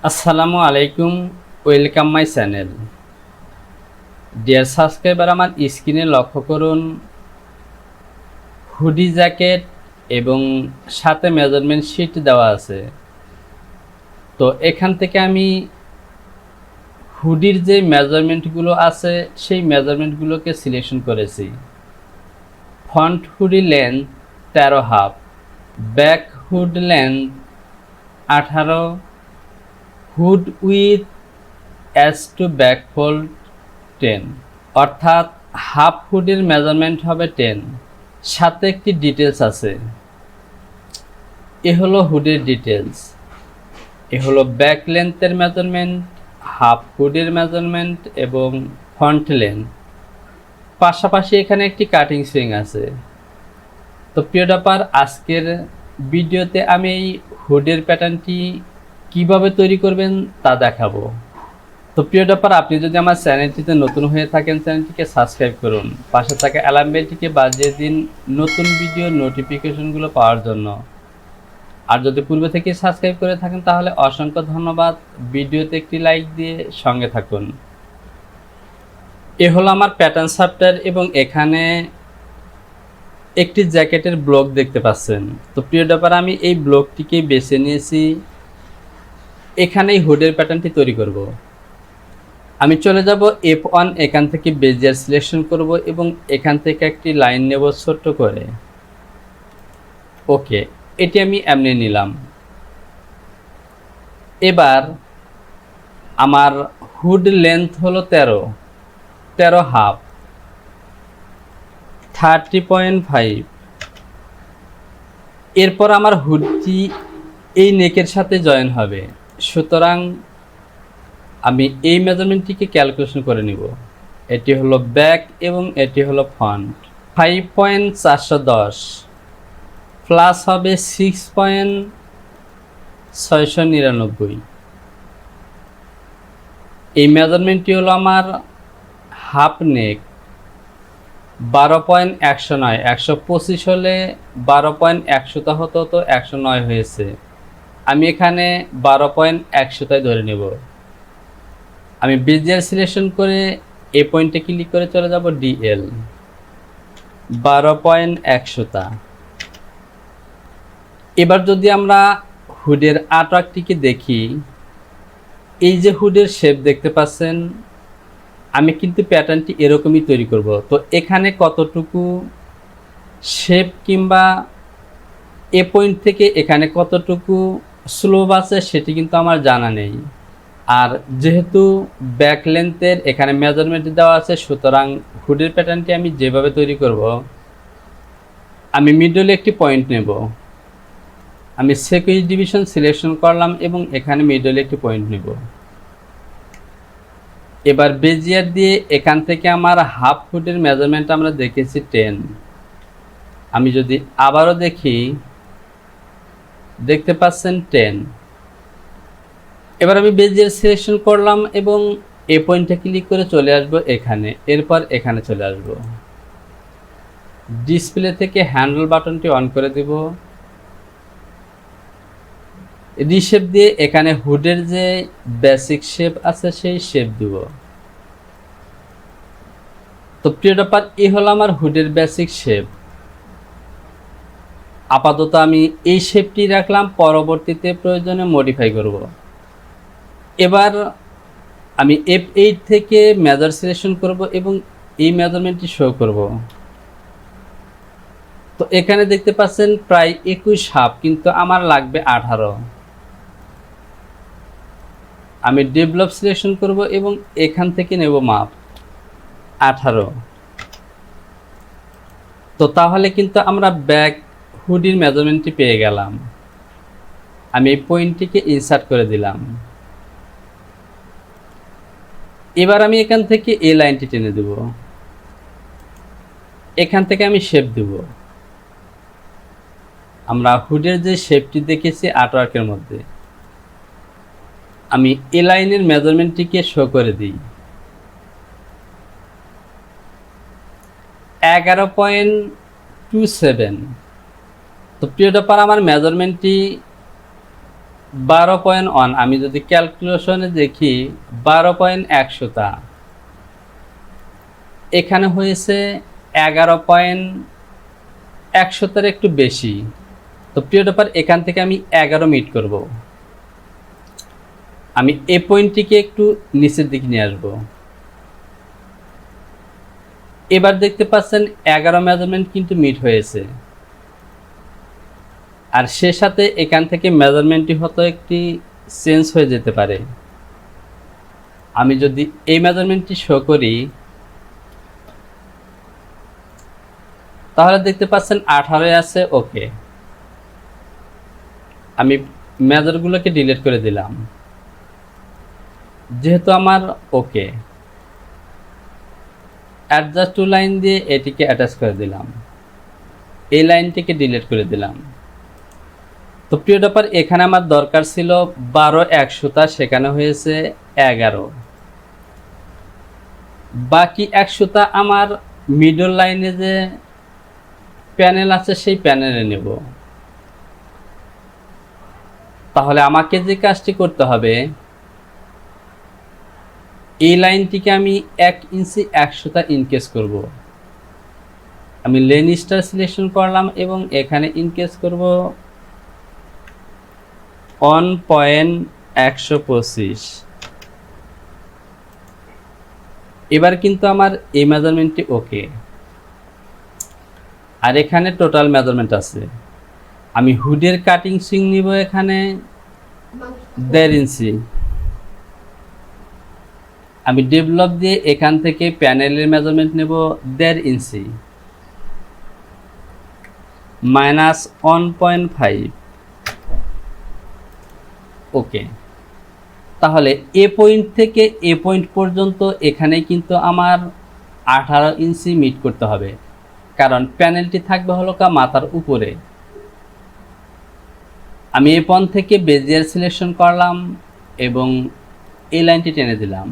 আসসালামু আলাইকুম, welcome my channel. Dear subscriber, আমার স্ক্রিনে লক্ষ্য করুন হুডি জ্যাকেট এবং সাথে মেজারমেন্ট শিট দেওয়া আছে। তো এখান থেকে আমি হুডির যে মেজারমেন্টগুলো আছে সেই মেজারমেন্টগুলোকে সিলেকশন করেছি। Front hoodie length 13.5, back hood length 18, hood with as to back fold 10, অর্থাৎ হাফ হুডের মেজারমেন্ট হবে 10। সাথে একটি ডিটেলস আছে, এ হলো হুডের ডিটেলস, এ হলো ব্যাক লেন্থের মেজারমেন্ট, হাফ হুডের মেজারমেন্ট এবং ফ্রন্ট লেন্থ। পাশাপাশি এখানে একটি কাটিং সুইং আছে। তো প্রিয় ডাপার, আজকের ভিডিওতে আমি এই হুডের প্যাটার্নটি কিভাবে তৈরি করবেন তা দেখাবো। তো প্রিয় ডাপার, আপনি যদি আমার চ্যানেলটিতে নতুন হয়ে থাকেন চ্যানেলটিকে সাবস্ক্রাইব করুন, পাশে থাকা অ্যালার্ম বেলটিকে বাজিয়ে দিন নতুন ভিডিও নোটিফিকেশনগুলো পাওয়ার জন্য। আর যদি পূর্বে থেকে সাবস্ক্রাইব করে থাকেন তাহলে অসংখ্য ধন্যবাদ। ভিডিওতে একটি লাইক দিয়ে সঙ্গে থাকুন। এ হলো আমার প্যাটার্ন সফটওয়্যার এবং এখানে একটি জ্যাকেটের ব্লক দেখতে পাচ্ছেন। তো প্রিয় ডাপার, আমি এই ব্লকটিকে বেছে নিয়েছি, এখানেই হুডের প্যাটার্নটি তৈরি করব। আমি চলে যাব F1, এখান থেকে বেজিয়ার সিলেকশন করব এবং এখান থেকে একটি লাইন নেব ছোট্ট করে। ওকে, এটি আমি এমনি নিলাম। এবার আমার হুড লেন্থ হলো 13.5, 30.5। এরপর আমার হুডটি এই নেকের সাথে জয়েন হবে, সুতরাং আমি এই মেজারমেন্টটিকে ক্যালকুলেশন করে নিব। এটি হলো ব্যাক এবং এটি হলো ফ্রন্ট। 5.410 প্লাস হবে 6.699। এই মেজারমেন্টটি হলো আমার হাফ নেক। 12.109, 125 হলে 12.100 হতো, তো 109 হয়েছে। আমি এখানে 12.100 ধরে নেব। আমি বেজিয়ার সিলেকশন করে এ পয়েন্টে ক্লিক করে চলে যাব ডিএল, 12.100। এবার যদি আমরা হুডের আর্টওয়ার্কটিকে দেখি, এই যে হুডের শেপ দেখতে পাচ্ছেন, আমি কিন্তু প্যাটার্নটি এরকমই তৈরি করব। তো এখানে কতটুকু শেপ কিংবা এ পয়েন্ট থেকে এখানে কতটুকু স্লোপ আছে সেটি কিন্তু আমার জানা নেই। আর যেহেতু ব্যাক লেন্থের এখানে মেজারমেন্ট দেওয়া আছে, সুতরাং হুডের প্যাটার্নটি আমি যেভাবে তৈরি করব, আমি মিডলে একটি পয়েন্ট নেব। আমি সিকোয়েন্স ডিভিশন সিলেকশন করলাম এবং এখানে মিডলে একটি পয়েন্ট নেব। এবার বেজিয়ার দিয়ে এখান থেকে আমার হাফ ফুটের মেজারমেন্ট আমরা দেখেছি 10। আমি যদি আবারও দেখি, দেখতে পাচ্ছেন 10। এবার আমি বেজিয়ার সিলেকশন করলাম এবং এ পয়েন্টে ক্লিক করে চলে আসব এখানে। এরপর এখানে চলে আসব, ডিসপ্লে থেকে হ্যান্ডেল বাটনটি অন করে দেব। রিশেপ দিয়ে এখানে হুডের যে বেসিক শেপ আছে সেই শেপ দিব। তো প্রিয় ব্যাপার, এই হলো আমার হুডের বেসিক শেপ। আপাতত আমি এই শেপটি রাখলাম, পরবর্তীতে প্রয়োজনে মডিফাই করব। এবার আমি F8 থেকে মেজার সিলেকশন করব এবং এই মেজারমেন্টটি শো করব। তো এখানে দেখতে পাচ্ছেন প্রায় 21 হাফ, কিন্তু আমার লাগবে 18। আমি ডেভেলপ সিলেকশন করব এবং এখান থেকে নেব মাপ 18। তো তাহলে কিন্তু আমরা ব্যাক হুডির মেজারমেন্টটি পেয়ে গেলাম। আমি এই পয়েন্টটিকে ইনসার্ট করে দিলাম। এবার আমি এখান থেকে এই লাইনটি টেনে দেব, এখান থেকে আমি শেপ দেব। আমরা হুডের যে শেপটি দেখেছি আর্টওয়ার্কের মধ্যে, আমি এই লাইনের মেজারমেন্টটিকে শো করে দিই। 11.27। তো প্রিয় ব্যাপার, আমার মেজারমেন্টটি 12.1 আমি যদি ক্যালকুলেশনে দেখি 12.1 এখানে হয়েছে 11.1 একটু বেশি। তো প্রিয় ব্যাপার, এখান থেকে আমি 11 মিট করব। আমি এই পয়েন্টটিকে একটু নিচের দিকে নিয়ে আসব। এবার দেখতে পাচ্ছেন 11 মেজারমেন্ট কিন্তু মিট হয়েছে, আর সে সাথে এখান থেকে মেজারমেন্টটি হয়তো একটি চেঞ্জ হয়ে যেতে পারে। আমি যদি এই মেজারমেন্টটি শো করি তাহলে দেখতে পাচ্ছেন 18 আছে। ওকে, আমি মেজারগুলোকে ডিলিট করে দিলাম যেহেতু আমার ওকে। অ্যাডজাস্ট টু লাইন দিয়ে এটিকে অ্যাটাচ করে দিলাম, এই লাইনটিকে ডিলিট করে দিলাম। তো প্রিয় ব্যাপার, এখানে আমার দরকার ছিল 12/100, সেখানে হয়েছে 11। বাকি 100 আমার মিডল লাইনে যে প্যানেল আছে সেই প্যানেলে নেব। তাহলে আমাকে যে কাজটি করতে হবে, এই লাইনটিকে আমি 1 ইঞ্চি 100 ইনকেস করব। আমি লেন স্টার সিলেকশন করলাম এবং এখানে ইনকেস করব 1.125। এবার কিন্তু আমার এই মেজারমেন্টটি ওকে, আর এখানে টোটাল মেজারমেন্ট আছে। আমি হুডের কাটিং সুইং নিব এখানে 1.5 ইঞ্চি। আমি ডেভেলপ দিয়ে এখান থেকে প্যানেলের মেজারমেন্ট নেব 1.5 ইঞ্চি -1.5। ওকে, তাহলে এ পয়েন্ট থেকে এ পয়েন্ট পর্যন্ত এখানে কিন্তু আমার 18 ইঞ্চি মিট করতে হবে, কারণ প্যানেলটি থাকবে হলো মাথার উপরে। আমি এই পয়েন্ট থেকে বেজিয়ার সিলেকশন করলাম এবং এই লাইনটি টেনে দিলাম।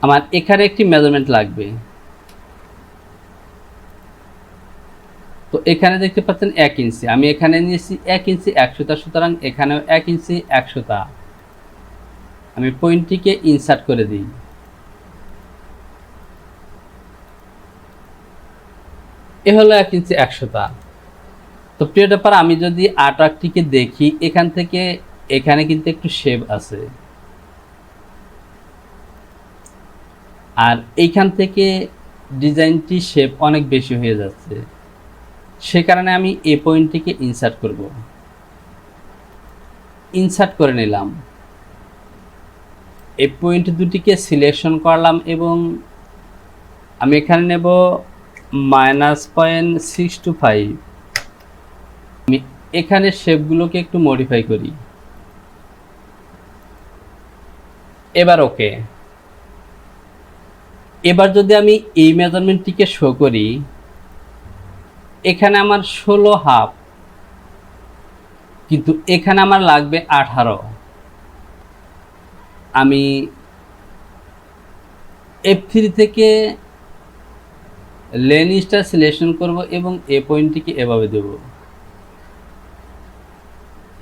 আমার এখানে একটি মেজারমেন্ট লাগবে। তো এখানে দেখতে পাচ্ছেন 1 ইঞ্চি, আমি এখানে নিয়েছি 1 ইঞ্চি 100, সুতরাং এখানেও 1 ইঞ্চি 100। আমি পয়েন্টটিকে ইনসার্ট করে দিই। এ হলো 1 ইঞ্চি 100। তো প্রিয় ব্যাপার, আমি যদি আর্টওয়ার্কটিকে দেখি এখান থেকে এখানে কিন্তু একটু শেপ আছে, আর এইখান থেকে ডিজাইনটি শেপ অনেক বেশি হয়ে যাচ্ছে। সে কারণে আমি এই পয়েন্টটিকে ইনসার্ট করব। ইনসার্ট করে নিলাম, এই পয়েন্ট দুটিকে সিলেকশন করলাম এবং আমি এখানে নেব -0.625। আমি এখানে শেপগুলোকে একটু মডিফাই করি। এবার ওকে। এবার যদি আমি এই মেজারমেন্টটিকে শো করি, এখানে আমার 16.5, কিন্তু এখানে আমার লাগবে 18। আমি F3 থেকে লেন স্টার সিলেকশন করব এবং এই পয়েন্টটিকে এভাবে দেব।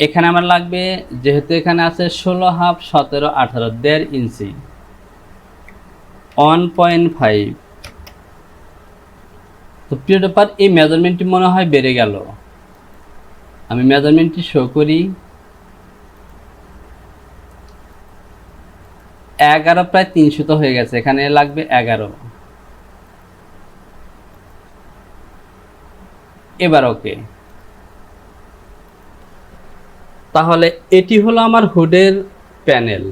এখানে আমার লাগবে, যেহেতু এখানে আছে 16.5, 17, 18, 1.5 ইঞ্চি 1.5। তো প্রিয় ব্যাপার, এই মেজারমেন্টটি মনে হয় বেড়ে গেল। আমি মেজারমেন্টটি শো করি, 11 প্রায় 300 হয়ে গেছে, এখানে লাগবে 11। এবার ওকে। তাহলে এটি হলো আমার হুডের প্যানেল।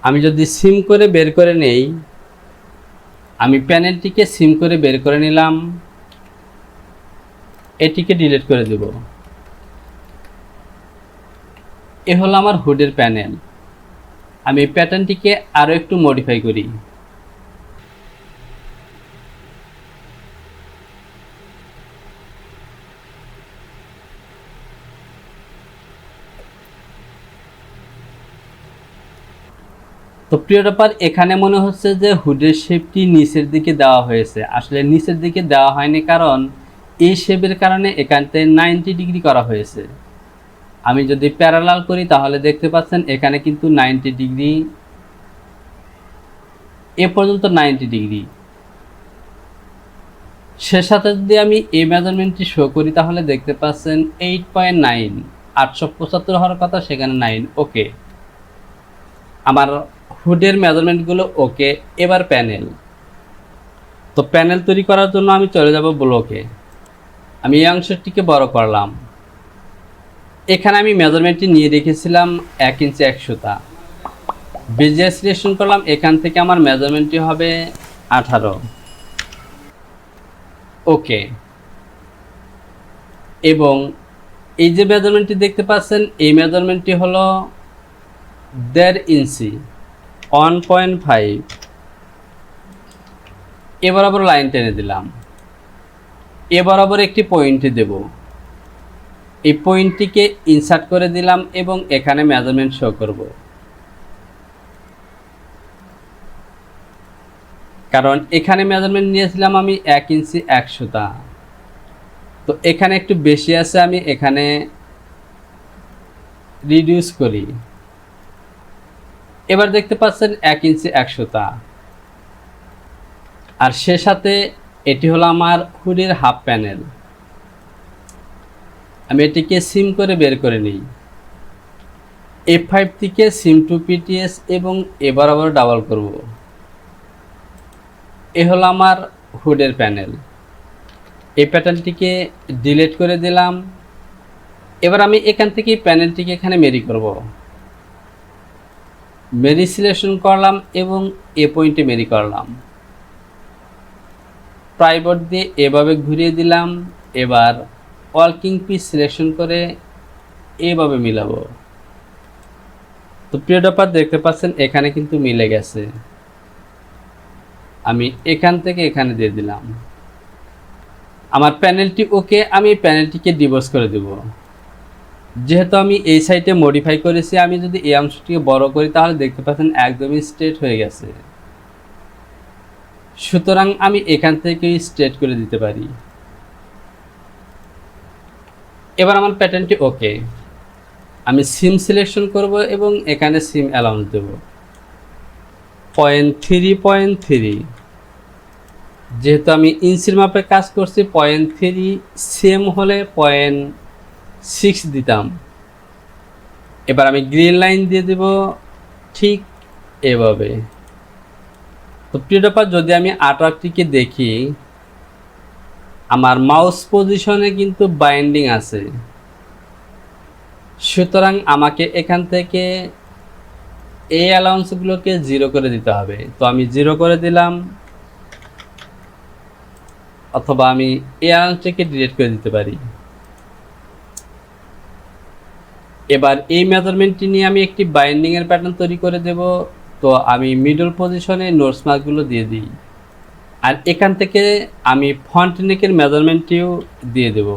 আমি যদি সিম করে বের করে নেই, আমি প্যানেলটিকে সিম করে বের করে নিলাম, এটিকে ডিলিট করে দেব। এ হলো আমার হুডের প্যানেল। আমি প্যাটার্নটিকে আরও একটু মডিফাই করি। তো প্রিয় ব্যাপার, এখানে মনে হচ্ছে যে হুডের শেপটি নিচের দিকে দেওয়া হয়েছে। আসলে নিচের দিকে দেওয়া হয়নি, কারণ এই শেপের কারণে এখানটায় 90 ডিগ্রি করা হয়েছে। আমি যদি প্যারালাল করি তাহলে দেখতে পাচ্ছেন এখানে কিন্তু 90 ডিগ্রি, এ পর্যন্ত 90 ডিগ্রি। সে সাথে যদি আমি এই মেজারমেন্টটি শো করি তাহলে দেখতে পাচ্ছেন 8.9, 875 হওয়ার কথা, সেখানে 9। ওকে, আমার হুডের মেজারমেন্টগুলো ওকে। এবার প্যানেল। তো প্যানেল তৈরি করার জন্য আমি চলে যাব ব্লকে। আমি এই অংশটিকে বড় করলাম। এখানে আমি মেজারমেন্টটি নিয়ে রেখেছিলাম 1 ইঞ্চি 1 সুতা। বেজিয়ার সিলেকশন করলাম, এখান থেকে আমার মেজারমেন্টটি হবে 18। ওকে, এবং এই যে মেজারমেন্টটি দেখতে পাচ্ছেন, এই মেজারমেন্টটি হলো 1.5 ইঞ্চি, 1.5। এ বরাবর লাইন টেনে দিলাম। এ বরাবর একটি পয়েন্টে দেব। এই পয়েন্টটিকে ইনসার্ট করে দিলাম এবং এখানে মেজারমেন্ট শো করব, কারণ এখানে মেজারমেন্ট নিয়েছিলাম আমি 1 ইঞ্চি 1 সুতা। তো এখানে একটু বেশি আছে, আমি এখানে রিডিউস করি। এবার দেখতে পাচ্ছেন 1 ইঞ্চি 1 সুতা। আর সে সাথে এটি হলো আমার হুডের হাফ প্যানেল। আমি এটিকে সিম করে বের করে নিই। F5 থেকে সিম টু পিটিএস এবং এ বরাবর ডাবল করব। এ হলো আমার হুডের প্যানেল। এই প্যাটার্নটিকে ডিলিট করে দিলাম। এবার আমি এখান থেকে প্যানেলটিকে এখানে মেরি করব। মেরি সিলেকশন করলাম এবং এ পয়েন্টে মেরি করলাম। প্রাইবোর্ড দিয়ে এভাবে ঘুরিয়ে দিলাম। এবার ওয়ার্কিং পিস সিলেকশন করে এভাবে মিলাবো। তো প্রিয় ব্যাপার, দেখতে পাচ্ছেন এখানে কিন্তু মিলে গেছে। আমি এখান থেকে এখানে দিয়ে দিলাম। আমার প্যানেলটি ওকে। আমি প্যানেলটিকে ডিবোস করে দেব। যেহেতু আমি এই সাইডে মডিফাই করেছি, আমি যদি এই অংশটিকে বড় করি তাহলে দেখতে পাচ্ছেন একদমই স্ট্রেট হয়ে গেছে। সুতরাং আমি এখান থেকে স্ট্রেট করে দিতে পারি। এবার আমার প্যাটার্নটি ওকে। আমি সিম সিলেকশন করব এবং এখানে সিম অ্যালাউন্স দেব 0.3, যেহেতু আমি ইঞ্চির মাপে কাজ করছি 0.3, সেম হলে 0.6 দিতাম। এবার আমি গ্রিন লাইন দিয়ে দেব ঠিক এভাবে। তো প্রিয় ব্যাপার, যদি আমি আর্টওয়ার্কটিকে দেখি, আমার মাউস পজিশনে কিন্তু বাইন্ডিং আছে। সুতরাং আমাকে এখান থেকে এই অ্যালাউন্সগুলোকে 0 করে দিতে হবে। তো আমি 0 করে দিলাম, অথবা আমি এই অ্যালাউন্সটিকে ডিলিট করে দিতে পারি। এবার এই মেজারমেন্টটি নিয়ে আমি একটি বাইন্ডিংয়ের প্যাটার্ন তৈরি করে দেব। তো আমি মিডল পজিশনে নোটস মার্কগুলো দিয়ে দিই। আর এখান থেকে আমি ফন্ট নেকের মেজারমেন্টটিও দিয়ে দেব।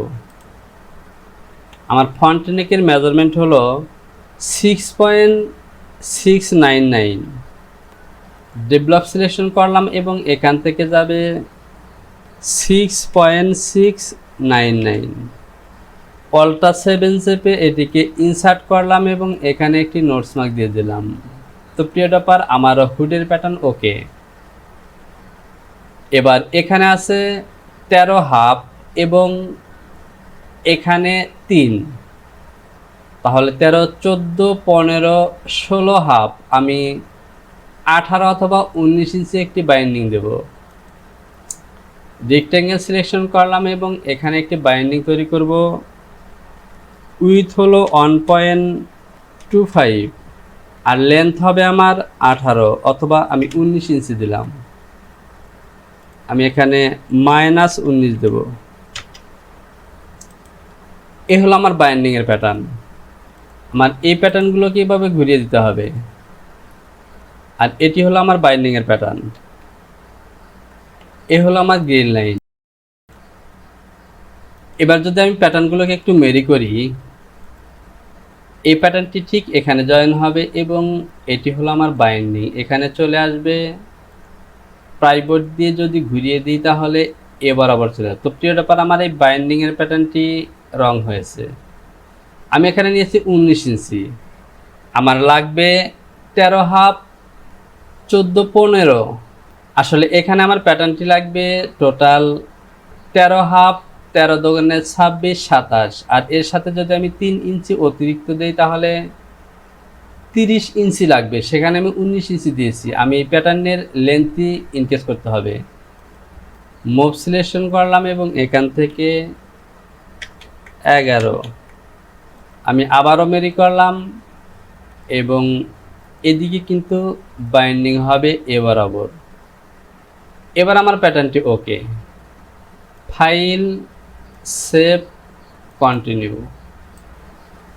আমার ফন্ট নেকের মেজারমেন্ট হলো 6.699। ডেভেলপ সিলেকশন করলাম এবং এখান থেকে যাবে 6.699। অল্টা 7 চেপে এটিকে ইনসার্ট করলাম এবং এখানে একটি নোটস মার্ক দিয়ে দিলাম। তো প্রিয় ব্যাপার, আমার হুডের প্যাটার্ন ওকে। এবার এখানে আছে 13.5 এবং এখানে 3, তাহলে 13, 14, 15, 16.5। আমি 18 অথবা 19 ইঞ্চি একটি বাইন্ডিং দেব। রেক্ট্যাঙ্গেল সিলেকশন করলাম এবং এখানে একটি বাইন্ডিং তৈরি করব। উইথ হলো 1.25, আর লেন্থ হবে আমার 18 অথবা আমি 19 ইঞ্চি দিলাম। আমি এখানে -19 দেব। এ হলো আমার বাইন্ডিংয়ের প্যাটার্ন। আমার এই প্যাটার্নগুলোকে এইভাবে ঘুরিয়ে দিতে হবে। আর এটি হলো আমার বাইন্ডিংয়ের প্যাটার্ন। এ হলো আমার গ্রিন লাইন। এবার যদি আমি প্যাটার্নগুলোকে একটু মেরি করি, এই প্যাটার্নটি ঠিক এখানে জয়েন হবে এবং এটি হলো আমার বাইন্ডিং, এখানে চলে আসবে। প্রাইবোর্ড দিয়ে যদি ঘুরিয়ে দিই তাহলে এ বরাবর চলে যাবে। তো প্রিয় ব্যাপার, আমার এই বাইন্ডিংয়ের প্যাটার্নটি রং হয়েছে। আমি এখানে নিয়েছি 19 ইঞ্চি, আমার লাগবে 13.5 14 15। আসলে এখানে আমার প্যাটার্নটি লাগবে টোটাল 13.5 13 দোকানে 26 27, আর এর সাথে যদি আমি 3 ইঞ্চি অতিরিক্ত দিই তাহলে 30 ইঞ্চি লাগবে। সেখানে আমি 19 ইঞ্চি দিয়েছি। আমি এই প্যাটার্নের লেন্থই ইনক্রিজ করতে হবে। মুভ সিলেকশন করলাম এবং এখান থেকে 11 আমি আবারও মেরি করলাম এবং এদিকে কিন্তু বাইন্ডিং হবে এ বরাবর। এবার আমার প্যাটার্নটি ওকে। File, save, continue.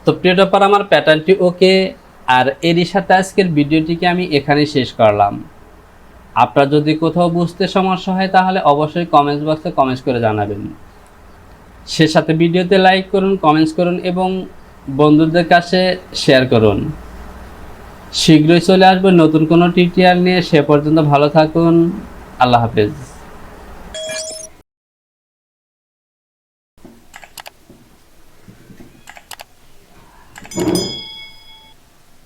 তো প্রিয় ব্যাপার, আমার প্যাটার্নটি ওকে। আর এরই সাথে আজকের ভিডিওটিকে আমি এখানেই শেষ করলাম। আপনার যদি কোথাও বুঝতে সমস্যা হয় তাহলে অবশ্যই কমেন্টস বক্সে কমেন্টস করে জানাবেন। সে সাথে ভিডিওতে লাইক করুন, কমেন্টস করুন এবং বন্ধুদের কাছে শেয়ার করুন। শীঘ্রই চলে আসবে নতুন কোনো টিউটোরিয়াল নিয়ে। সে পর্যন্ত ভালো থাকুন। আল্লাহ হাফেজ।